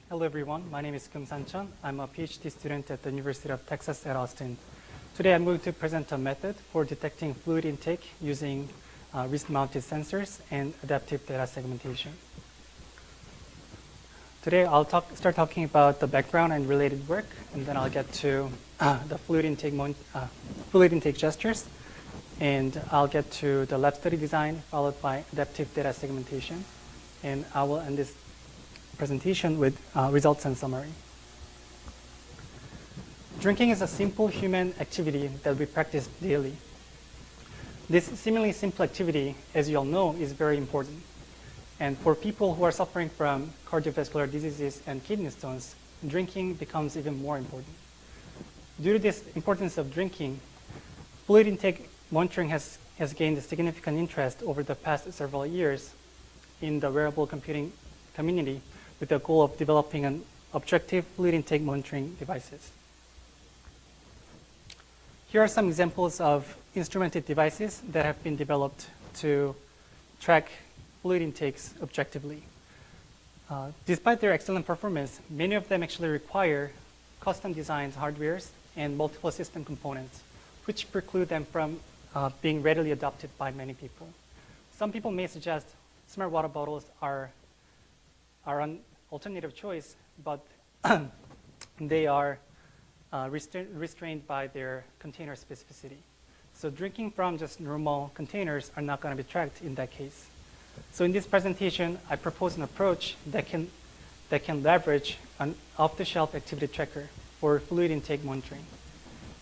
Hello everyone, my name is Chun. I'm a PhD student at the University of Texas at Austin. Today I'm going to present a method for detecting fluid intake using wrist-mounted sensors and adaptive data segmentation. Today I'll start talking about the background and related work, and then I'll get to the fluid intake gestures, and I'll get to the lab study design, followed by adaptive data segmentation, and I will end this presentation with results and summary. Drinking is a simple human activity that we practice daily. This seemingly simple activity, as you all know, is very important. And for people who are suffering from cardiovascular diseases and kidney stones, drinking becomes even more important. Due to this importance of drinking, fluid intake monitoring has gained a significant interest over the past several years in the wearable computing community, with the goal of developing an objective fluid intake monitoring devices. Here are some examples of instrumented devices that have been developed to track fluid intakes objectively. Despite their excellent performance, many of them actually require custom designed hardwares and multiple system components, which preclude them from being readily adopted by many people. Some people may suggest smart water bottles are an alternative choice, but they are restrained by their container specificity. So drinking from just normal containers are not going to be tracked in that case. So in this presentation, I propose an approach that can leverage an off-the-shelf activity tracker for fluid intake monitoring.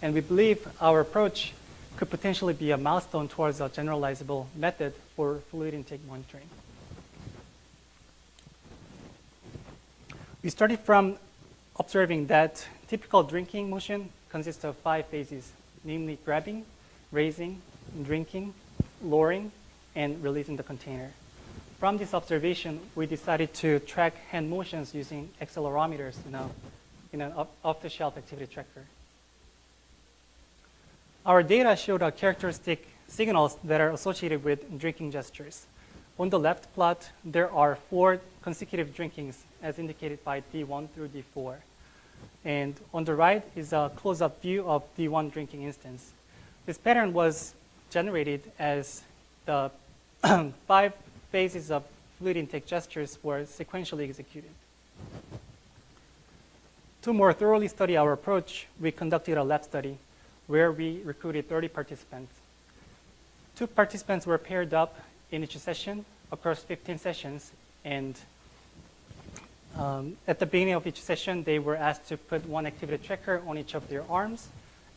And we believe our approach could potentially be a milestone towards a generalizable method for fluid intake monitoring. We started from observing that typical drinking motion consists of 5 phases, namely grabbing, raising, drinking, lowering, and releasing the container. From this observation, we decided to track hand motions using accelerometers in an off-the-shelf activity tracker. Our data showed characteristic signals that are associated with drinking gestures. On the left plot, there are 4 consecutive drinkings as indicated by D1 through D4. And on the right is a close-up view of D1 drinking instance. This pattern was generated as the 5 phases of fluid intake gestures were sequentially executed. To more thoroughly study our approach, we conducted a lab study where we recruited 30 participants. 2 participants were paired up in each session across 15 sessions, and at the beginning of each session, they were asked to put one activity tracker on each of their arms,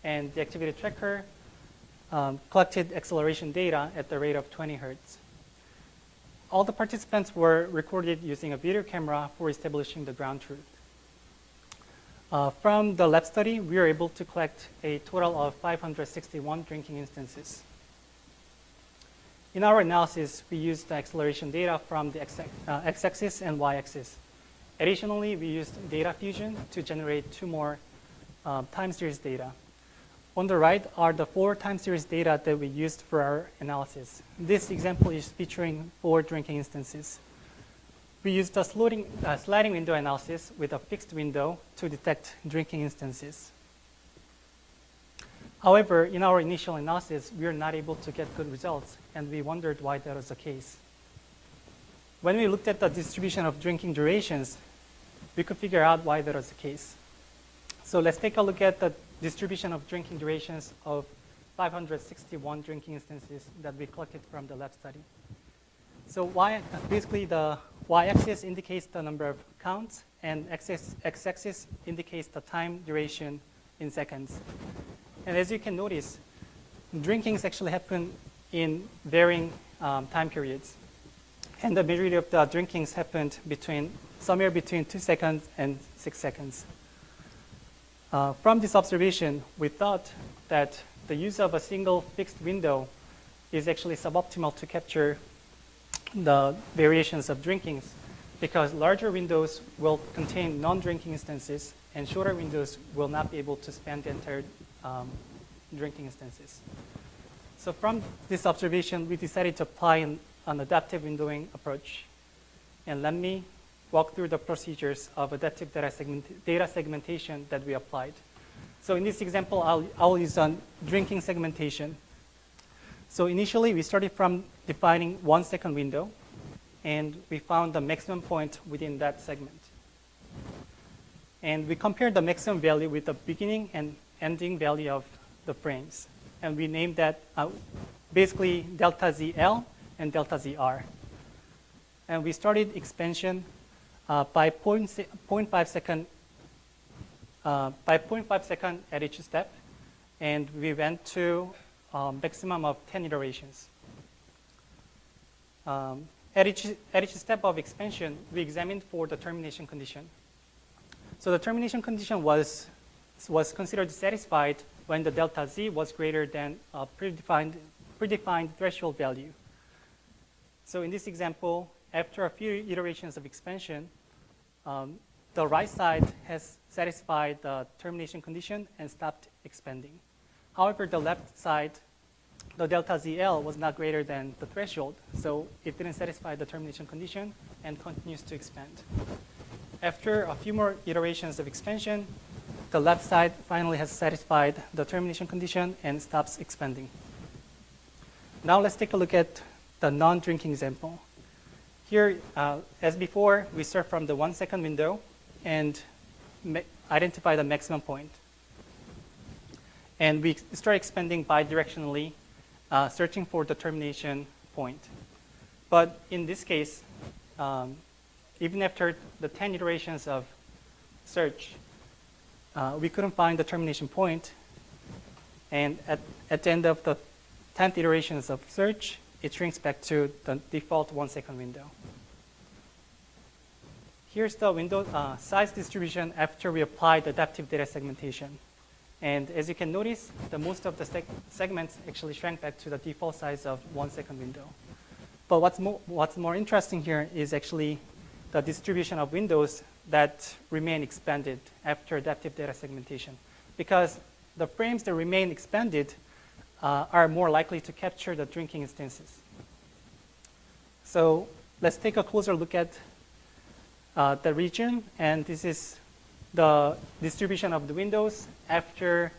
and the activity tracker collected acceleration data at the rate of 20 hertz. All the participants were recorded using a video camera for establishing the ground truth. From the lab study, we were able to collect a total of 561 drinking instances. In our analysis, we used the acceleration data from the x-axis and y-axis. Additionally, we used data fusion to generate 2 more time series data. On the right are the 4 time series data that we used for our analysis. This example is featuring 4 drinking instances. We used a sliding window analysis with a fixed window to detect drinking instances. However, in our initial analysis, we were not able to get good results, and we wondered why that was the case. When we looked at the distribution of drinking durations, we could figure out why that was the case. So let's take a look at the distribution of drinking durations of 561 drinking instances that we collected from the lab study. So basically the y-axis indicates the number of counts, and x-axis indicates the time duration in seconds. And as you can notice, drinkings actually happen in varying time periods. And the majority of the drinkings happened somewhere between 2 seconds and 6 seconds. From this observation, we thought that the use of a single fixed window is actually suboptimal to capture the variations of drinkings, because larger windows will contain non-drinking instances, and shorter windows will not be able to span the entire drinking instances. So from this observation, we decided to apply an adaptive windowing approach. And let me walk through the procedures of adaptive data segmentation that we applied. So in this example, I'll use drinking segmentation. So initially, we started from defining 1 second window, and we found the maximum point within that segment. And we compared the maximum value with the beginning and ending value of the frames. And we named that basically delta ZL and delta ZR. And we started expansion by 0.5 second at each step. And we went to maximum of 10 iterations. At each step of expansion, we examined for the termination condition. So the termination condition was considered satisfied when the delta Z was greater than a predefined threshold value. So in this example, after a few iterations of expansion, the right side has satisfied the termination condition and stopped expanding. However, the left side, the delta ZL was not greater than the threshold, so it didn't satisfy the termination condition and continues to expand. After a few more iterations of expansion, the left side finally has satisfied the termination condition and stops expanding. Now let's take a look at the non-drinking example. Here, as before, we start from the 1 second window and identify the maximum point. And we start expanding bidirectionally, searching for the termination point. But in this case, even after the 10 iterations of search, we couldn't find the termination point. And at the end of the 10th iterations of search, it shrinks back to the default 1 second window. Here's the window size distribution after we applied adaptive data segmentation. And as you can notice, most of the segments actually shrank back to the default size of 1 second window. But what's more interesting here is actually the distribution of windows that remain expanded after adaptive data segmentation. Because the frames that remain expanded are more likely to capture the drinking instances. So let's take a closer look at the region. And this is the distribution of the windows after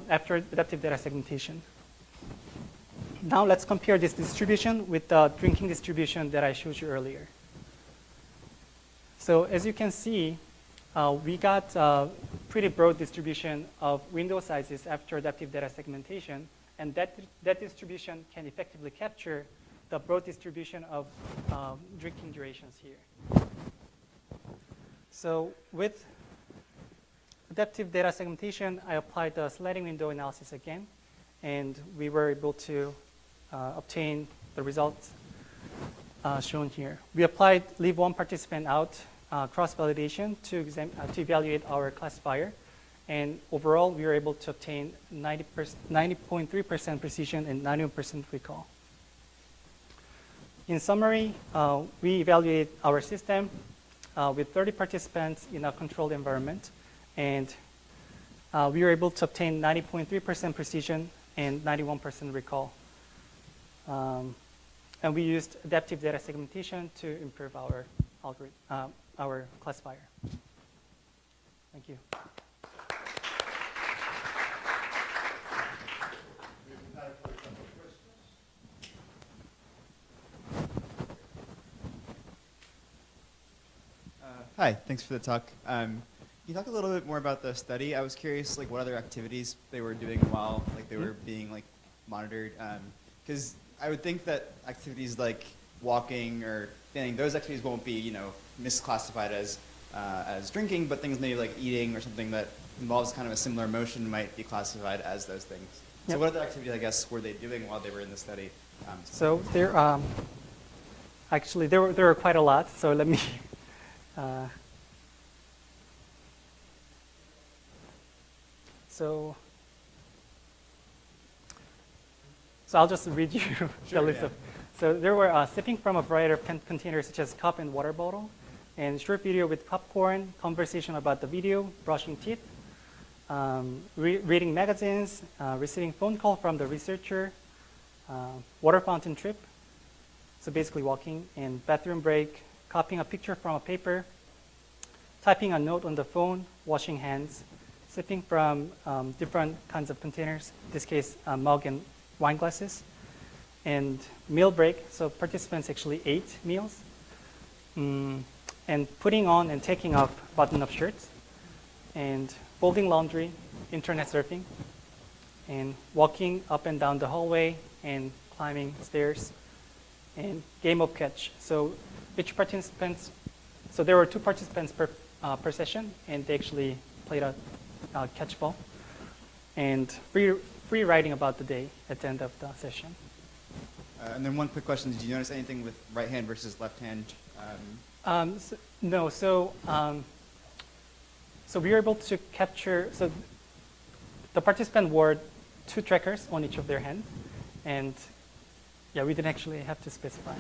after adaptive data segmentation. Now let's compare this distribution with the drinking distribution that I showed you earlier. So as you can see, we got a pretty broad distribution of window sizes after adaptive data segmentation, and that distribution can effectively capture the broad distribution of drinking durations here. So with adaptive data segmentation, I applied the sliding window analysis again, and we were able to obtain the results shown here. We applied leave one participant out cross-validation to evaluate our classifier, and overall we were able to obtain 90.3% precision and 91% recall. In summary, we evaluated our system with 30 participants in a controlled environment, and we were able to obtain 90.3% precision and 91% recall. And we used adaptive data segmentation to improve our algorithm, our classifier. Thank you. Hi, thanks for the talk. Can you talk a little bit more about the study? I was curious, like, what other activities they were doing while, like, they were being, like, monitored. Because I would think that activities like walking or standing, those activities won't be, you know, misclassified as drinking, but things maybe like eating or something that involves kind of a similar motion might be classified as those things. Yep. So what other activities, I guess, were they doing while they were in the study? So there, actually, there were quite a lot. So let me. So I'll just read you the list of. So there were sipping from a variety of containers such as cup and water bottle, and short video with popcorn, conversation about the video, brushing teeth, reading magazines, receiving phone call from the researcher, water fountain trip, So basically walking in bathroom break, copying a picture from a paper, typing a note on the phone, washing hands, sipping from different kinds of containers, in this case, mug and wine glasses, and meal break. So participants actually ate meals, and putting on and taking off button-up shirts, and folding laundry, internet surfing, and walking up and down the hallway, and climbing stairs, and game of catch. So each participant, so there were 2 participants per session, and they actually played a catch ball, and free writing about the day at the end of the session. And then one quick question: did you notice anything with right hand versus left hand? No. So we were able to capture. So the participant wore 2 trackers on each of their hands, and yeah, we didn't actually have to specify.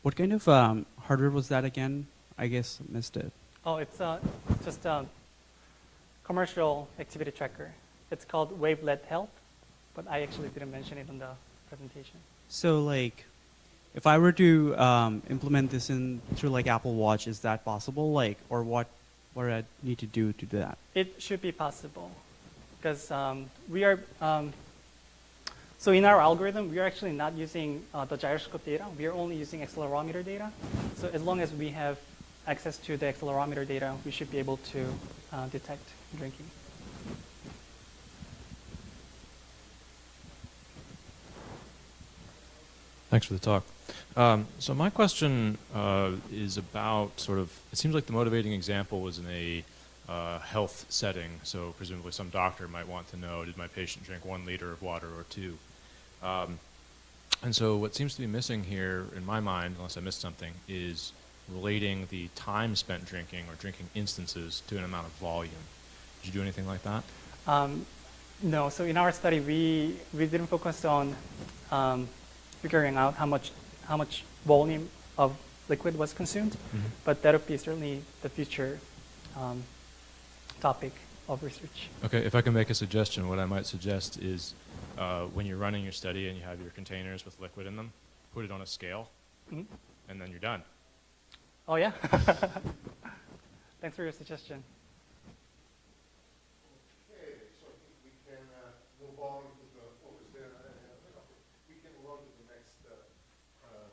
What kind of hardware was that again? I guess missed it. Oh, it's just a commercial activity tracker. It's called Wavelet Health, but I actually didn't mention it on the presentation. So like, if I were to implement this in through like Apple Watch, is that possible? Like, or what do I need to do that? It should be possible, because we are. So in our algorithm, we are actually not using the gyroscope data. We are only using accelerometer data. So as long as we have access to the accelerometer data, we should be able to detect drinking. Thanks for the talk. So my question is about sort of, it seems like the motivating example was in a health setting. So presumably some doctor might want to know, did my patient drink 1 liter of water or 2? And so what seems to be missing here, in my mind, unless I missed something, is relating the time spent drinking or drinking instances to an amount of volume. Did you do anything like that? No. So in our study, we didn't focus on figuring out how much volume of liquid was consumed, but that would be certainly the future topic of research. Okay, if I can make a suggestion, what I might suggest is when you're running your study and you have your containers with liquid in them, put it on a scale, and then you're done. Oh, yeah? Thanks for your suggestion. Okay, so I think we can move on